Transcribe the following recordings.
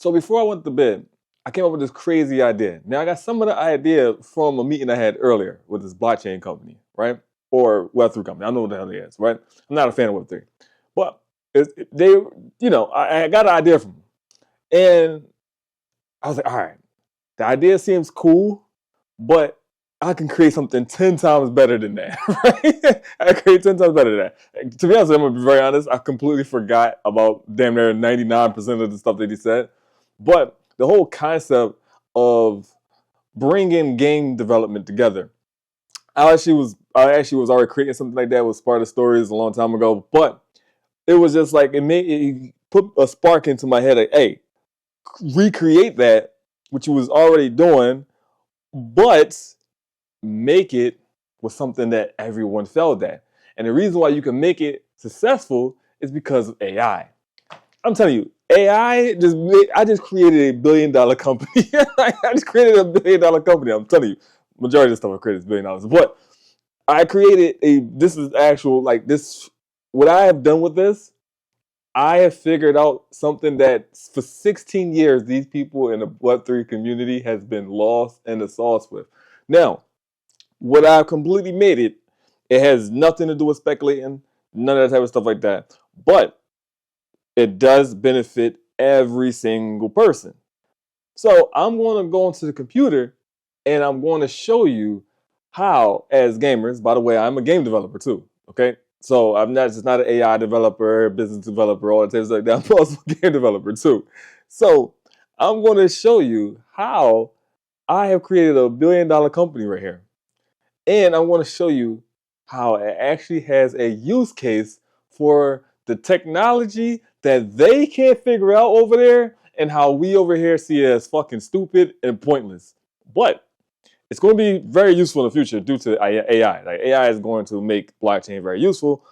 So before I went to bed, I came up with this crazy idea. Now I got some of the idea from a meeting I had earlier with this blockchain company, right? Or Web3 company. I don't know what the hell it is, right? I'm not a fan of Web3. But they, I got an idea from them. And I was like, all right, the idea seems cool, but I can create something 10 times better than that, right? I can create 10 times better than that. To be honest, I'm going to be very honest, I completely forgot about damn near 99% of the stuff that he said. But the whole concept of bringing game development together, I actually was already creating something like that with Sparta Stories a long time ago, but it was just like, it put a spark into my head, like, hey, recreate that, which you was already doing, but make it with something that everyone failed at. And the reason why you can make it successful is because of AI. I'm telling you, I just created $1 billion company. I just created $1 billion company. I'm telling you, majority of the stuff I created is $1 billion. But I created this is actual, like this, what I have done with this, I have figured out something that for 16 years, these people in the Web3 community has been lost in the sauce with. Now, what I've completely made it has nothing to do with speculating, none of that type of stuff like that. But it does benefit every single person. So I'm going to go into the computer and I'm going to show you how, as gamers, by the way, I'm a game developer too, okay? So I'm not just not an AI developer, business developer, all that type of stuff like that. I'm also a game developer too. So I'm going to show you how I have created $1 billion company right here. And I want to show you how it actually has a use case for the technology that they can't figure out over there and how we over here see it as fucking stupid and pointless. But it's going to be very useful in the future due to AI. Like AI is going to make blockchain very useful.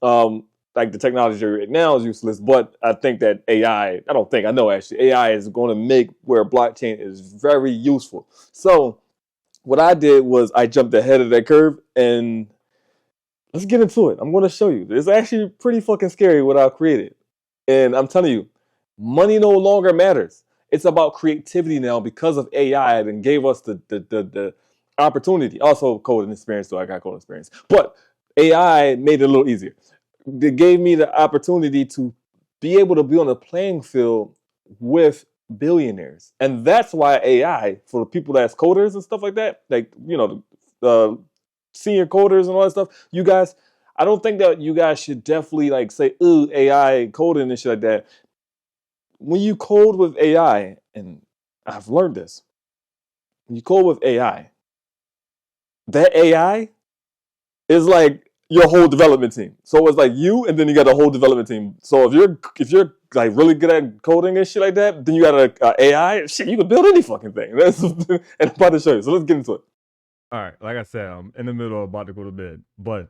Like the technology right now is useless, but I think that I know actually, AI is going to make where blockchain is very useful. So what I did was I jumped ahead of that curve, and let's get into it. I'm going to show you. It's actually pretty fucking scary what I created. And I'm telling you, money no longer matters. It's about creativity now because of AI and gave us the opportunity. Also coding experience, so I got coding experience. But AI made it a little easier. It gave me the opportunity to be able to be on a playing field with billionaires. And that's why AI, for the people that's coders and stuff like that, like, the senior coders and all that stuff, you guys, I don't think that you guys should definitely like say, ooh, AI coding and shit like that. When you code with AI, and I've learned this, when you code with AI, that AI is like your whole development team. So it's like you, and then you got a whole development team. So if you're like really good at coding and shit like that, then you got a AI. Shit, you can build any fucking thing. And I'm about to show you. So let's get into it. All right, like I said, I'm in the middle of about to go to bed, but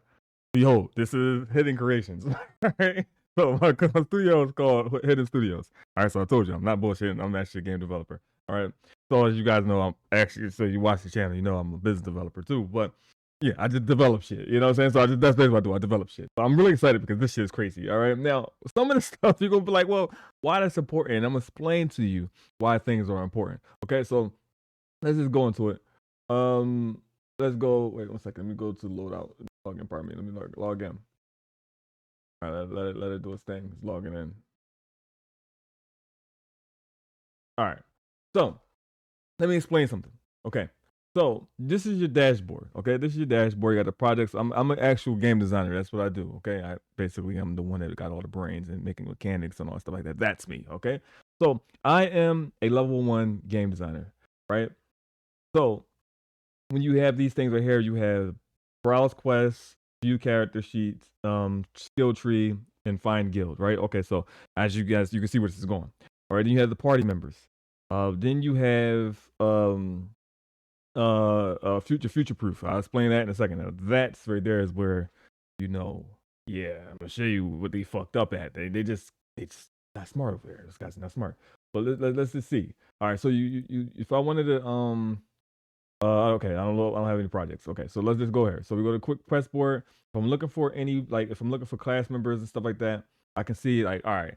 behold, this is Hidden Creations. All right, so my studio is called Hidden Studios. All right, so I told you I'm not bullshitting. I'm actually a game developer. All right, so as you guys know, I'm actually, so you watch the channel, you know I'm a business developer too. But yeah, I just develop shit. You know what I'm saying? So that's basically what I do. I develop shit. So I'm really excited because this shit is crazy. All right, now some of the stuff you're gonna be like, well, why that's important? I'm gonna explain to you why things are important. Okay, so let's just go into it. Let's go. Wait 1 second. Let me go to loadout. Login. Pardon me. Let me log in. All right. Let it do its thing. It's logging in. All right. So let me explain something. Okay. So this is your dashboard. Okay. This is your dashboard. You got the projects. I'm an actual game designer. That's what I do. Okay. I'm the one that got all the brains and making mechanics and all stuff like that. That's me. Okay. So I am a level 1 game designer. Right. So when you have these things right here, you have browse quests, view character sheets, skill tree, and find guild, right? Okay, so as you can see where this is going. All right, then you have the party members. Then you have future proof. I'll explain that in a second. Now, that's right there is where, yeah, I'm gonna show you what they fucked up at. They just not smart over there. This guy's not smart. But let's just see. All right, so you if I wanted to okay, I don't have any projects. Okay, so let's just go here. So we go to quick quest board. If I'm looking for class members and stuff like that, I can see like, all right,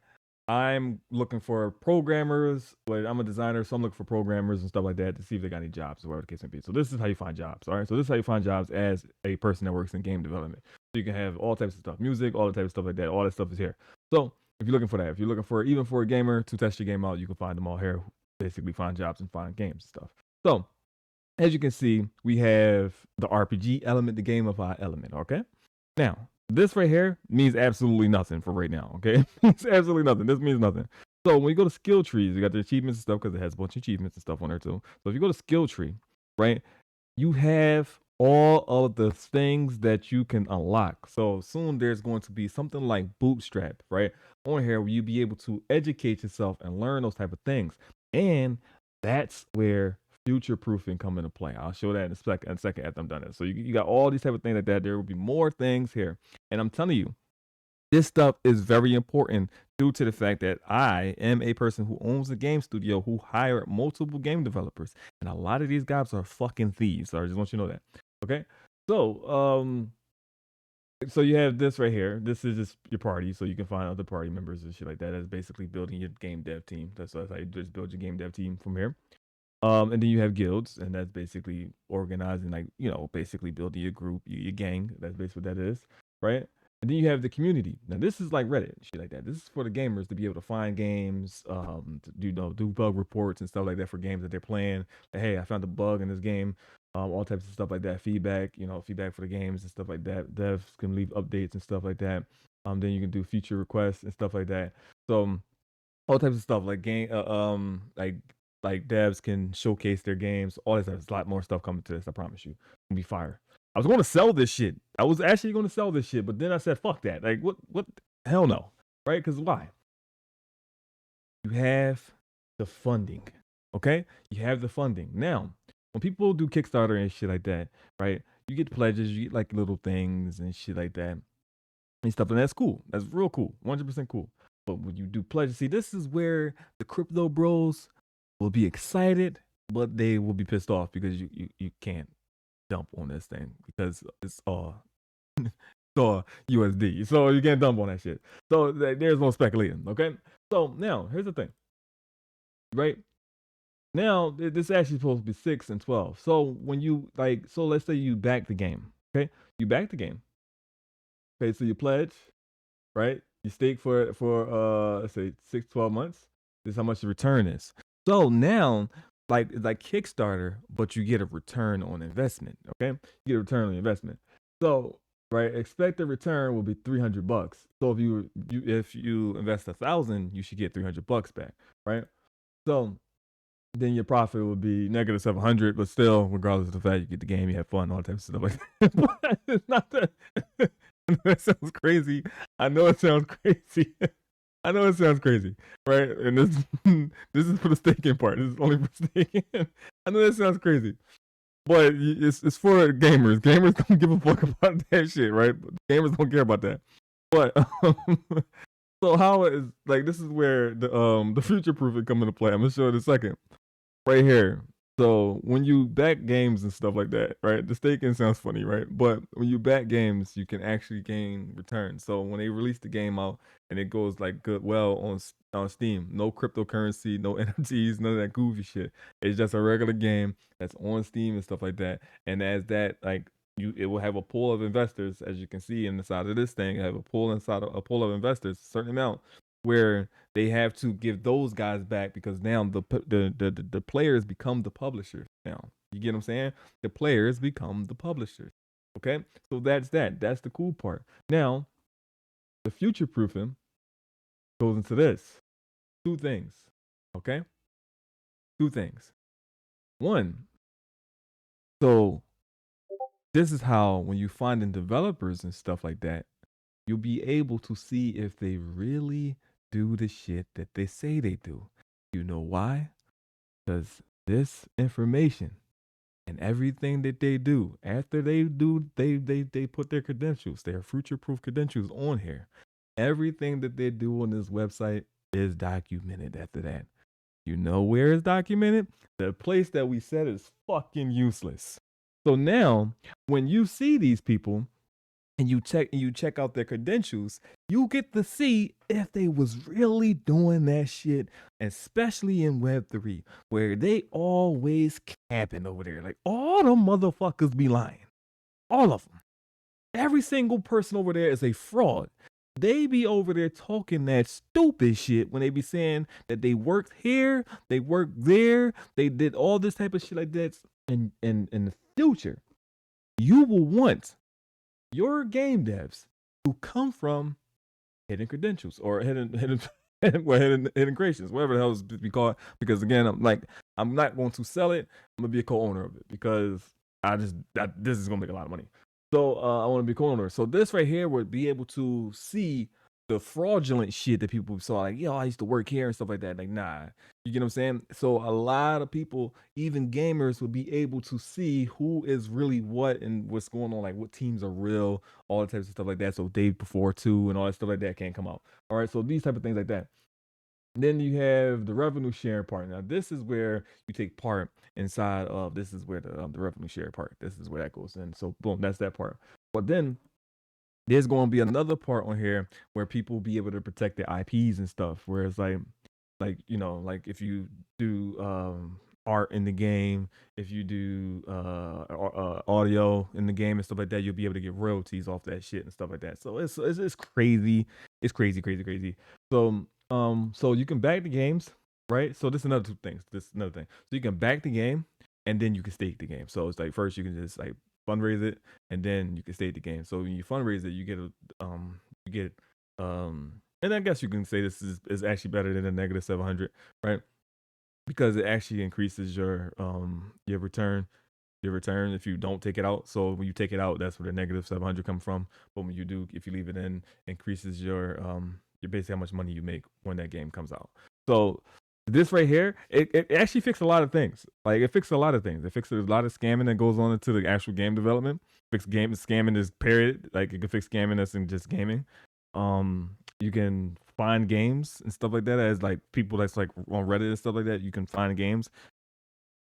I'm looking for programmers, but I'm a designer, so I'm looking for programmers and stuff like that to see if they got any jobs or whatever the case may be. So this is how you find jobs. All right. So this is how you find jobs as a person that works in game development. So you can have all types of stuff, music, all the types of stuff like that. All that stuff is here. So if you're looking for that, if you're looking for even for a gamer to test your game out, you can find them all here. Basically find jobs and find games and stuff. So as you can see, we have the RPG element, the gamified element. Okay. Now, this right here means absolutely nothing for right now, okay? It's absolutely nothing. This means nothing. So when you go to skill trees, you got the achievements and stuff because it has a bunch of achievements and stuff on there too. So if you go to skill tree, right, you have all of the things that you can unlock. So soon there's going to be something like Bootstrap, right, on here where you be able to educate yourself and learn those type of things. And that's where future proofing come into play. I'll show that in a second after I'm done it. So you got all these type of things like that. There will be more things here. And I'm telling you, this stuff is very important due to the fact that I am a person who owns a game studio who hire multiple game developers. And a lot of these guys are fucking thieves. So I just want you to know that. Okay. So you have this right here. This is just your party, so you can find other party members and shit like that. That's basically building your game dev team. That's how you just build your game dev team from here. And then you have guilds, and that's basically organizing, like, basically building your group, your gang. That's basically what that is, right? And then you have the community. Now, this is like Reddit, shit like that. This is for the gamers to be able to find games, to do bug reports and stuff like that for games that they're playing. Like, hey, I found a bug in this game. All types of stuff like that. Feedback, feedback for the games and stuff like that. Devs can leave updates and stuff like that. Then you can do feature requests and stuff like that. So all types of stuff like like devs can showcase their games. All this stuff. There's a lot more stuff coming to this. I promise you, it'll be fire. I was going to sell this shit. I was actually going to sell this shit, but then I said, "Fuck that!" Like, what? Hell no, right? Because why? You have the funding. Okay, you have the funding now. When people do Kickstarter and shit like that, right? You get pledges, you get like little things and shit like that and stuff, and that's cool. That's real cool, 100% cool. But when you do pledges, see, this is where the crypto bros will be excited, but they will be pissed off because you can't dump on this thing because it's all it's all USD. So you can't dump on that shit. So there's no speculating. Okay. So now here's the thing, right? Now this is actually supposed to be 6 and 12. So when you so let's say you back the game. Okay, you back the game. Okay, so you pledge, right? You stake for let's say 6-12 months. This is how much the return is. So now, like Kickstarter, but you get a return on investment. Okay, you get a return on investment. So right, expected return will be $300. So if you invest 1,000, you should get $300 back, right? So then your profit would be negative 700, but still, regardless of the fact you get the game, you have fun, all types of stuff like that. But it's not that. I know it sounds crazy. I know it sounds crazy. I know it sounds crazy, right? And this is for the staking part. This is only for staking. I know that sounds crazy, but it's for gamers. Gamers don't give a fuck about that shit, right? Gamers don't care about that. But so how is this is where the future proofing come into play. I'm gonna show it in a second. Right here. So when you back games and stuff like that, right? The staking sounds funny, right? But when you back games, you can actually gain returns. So when they release the game out and it goes on Steam, no cryptocurrency, no NFTs, none of that goofy shit. It's just a regular game that's on Steam and stuff like that. And as that it will have a pool of investors, as you can see in the side of this thing. Have a pool of investors, a certain amount, where they have to give those guys back because now the players become the publishers. Now you get what I'm saying? The players become the publishers. Okay, so that's that. That's the cool part. Now, the future proofing goes into this. Two things. Okay, two things. One. So this is how when you find in developers and stuff like that, you'll be able to see if they really do the shit that they say they do. You know why? Because this information and everything that they do after they put their credentials, their future proof credentials on here. Everything that they do on this website is documented after that. You know where it's documented? The place that we said is fucking useless. So now when you see these people and you check out their credentials, you get to see if they was really doing that shit, especially in Web3, where they always capping over there. Like all the motherfuckers be lying. All of them. Every single person over there is a fraud. They be over there talking that stupid shit when they be saying that they worked here, they worked there, they did all this type of shit like that. And in the future, you will want your game devs to come from hidden credentials or hidden creations, whatever the hell is be called. Because again, I'm not going to sell it. I'm gonna be a co-owner of it because this is gonna make a lot of money. So I want to be co-owner. So this right here would be able to see the fraudulent shit that people saw, like, yo, I used to work here and stuff like that. Like, nah, you get what I'm saying? So a lot of people, even gamers, would be able to see who is really what and what's going on, like what teams are real, all the types of stuff like that. So day before too and all that stuff like that can't come out. All right, so these type of things like that. Then you have the revenue sharing part. Now this is where you take part inside of. This is where the revenue share part. This is where that goes in. So boom, that's that part. But then there's going to be another part on here where people will be able to protect their IPs and stuff. Whereas like if you do art in the game, if you do audio in the game and stuff like that, you'll be able to get royalties off that shit and stuff like that. So it's crazy. It's crazy. So you can back the games, right? So this is another two things. This is another thing. So you can back the game and then you can stake the game. So it's like first you can just like fundraise it and then you can stake the game. So when you fundraise it, you get and I guess you can say this is actually better than a negative 700, right? Because it actually increases your return if you don't take it out. So when you take it out, that's where the negative 700 come from. But when you do, if you leave it in, increases your basically how much money you make when that game comes out. So this right here, it actually fixed a lot of things. Like it fixed a lot of things. It fixed a lot of scamming that goes on into the actual game development. Fix game scamming is period. Like it can fix scamming that's in just gaming. You can find games and stuff like that as like people that's like on Reddit and stuff like that. You can find games.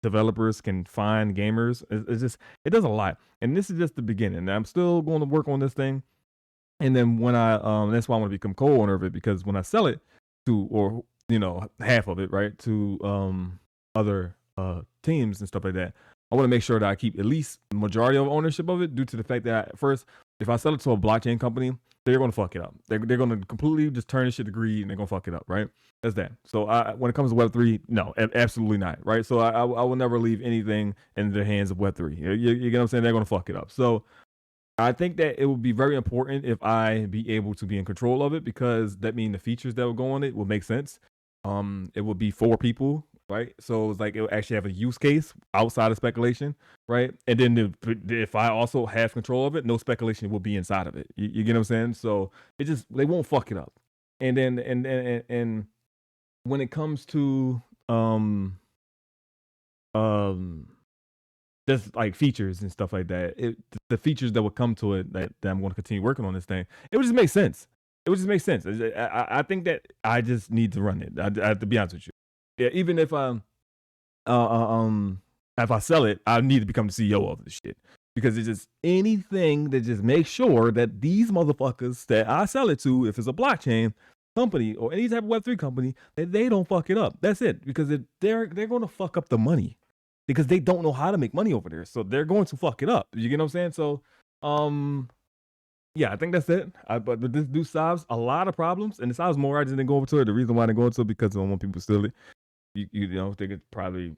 Developers can find gamers. It does a lot. And this is just the beginning. I'm still going to work on this thing. And then when I that's why I want to become co-owner of it, because when I sell it to, or half of it, right, to other teams and stuff like that, I want to make sure that I keep at least the majority of ownership of it, due to the fact that first, if I sell it to a blockchain company, they're going to fuck it up. They're going to completely just turn this shit to greed and they're going to fuck it up, right? That's that. So when it comes to Web3, no, absolutely not, right? So I will never leave anything in the hands of Web3. You get what I'm saying? They're going to fuck it up. So I think that it would be very important if I be able to be in control of it, because that means the features that will go on it will make sense. It will be for people, right? So it's like it will actually have a use case outside of speculation, right? And then if I also have control of it, no speculation will be inside of it. You get what I'm saying? So they won't fuck it up. And then and when it comes to just like features and stuff like that, the features that would come to it that I'm going to continue working on this thing, it would just make sense. It would just make sense. I think that I just need to run it. I have to be honest with you. Yeah, even if I sell it, I need to become the CEO of this shit, because it's just anything that just makes sure that these motherfuckers that I sell it to, if it's a blockchain company or any type of Web3 company, that they don't fuck it up. That's it, because they're going to fuck up the money, because they don't know how to make money over there. So they're going to fuck it up. You get what I'm saying? So, yeah, I think that's it. But this do solves a lot of problems, and it solves more. I just didn't go over to it. The reason why I didn't go into it, because I don't want people to steal it. You know, they could probably,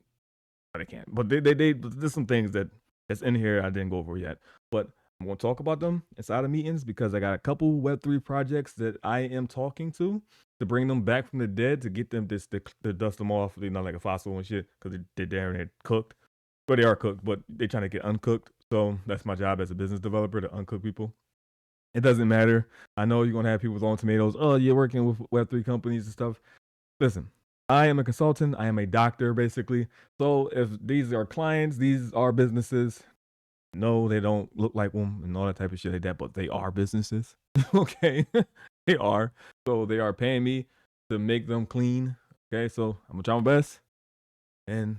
but they can't. But there's some things that's in here I didn't go over yet. But I'm going to talk about them inside of meetings, because I got a couple Web3 projects that I am talking to bring them back from the dead, to get them to dust them off, like a fossil and shit, because they're there and they're cooked. But they are cooked, but they're trying to get uncooked. So that's my job as a business developer, to uncook people. It doesn't matter. I know you're going to have people throwing tomatoes. Oh, you're working with Web3 companies and stuff. Listen, I am a consultant. I am a doctor, basically. So if these are clients, these are businesses. No, they don't look like them and all that type of shit like that, but they are businesses. Okay. They are. So they are paying me to make them clean. Okay. So I'm going to try my best. And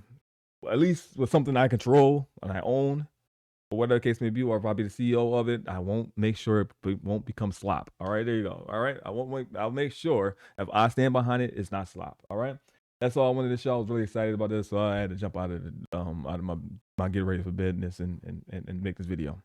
at least with something I control and I own, But whatever the case may be, or if I be the CEO of it, I won't make sure it won't become slop. All right, there you go. All right, I'll make sure if I stand behind it, it's not slop. All right, that's all I wanted to show. I was really excited about this, so I had to jump out of my get ready for business and make this video.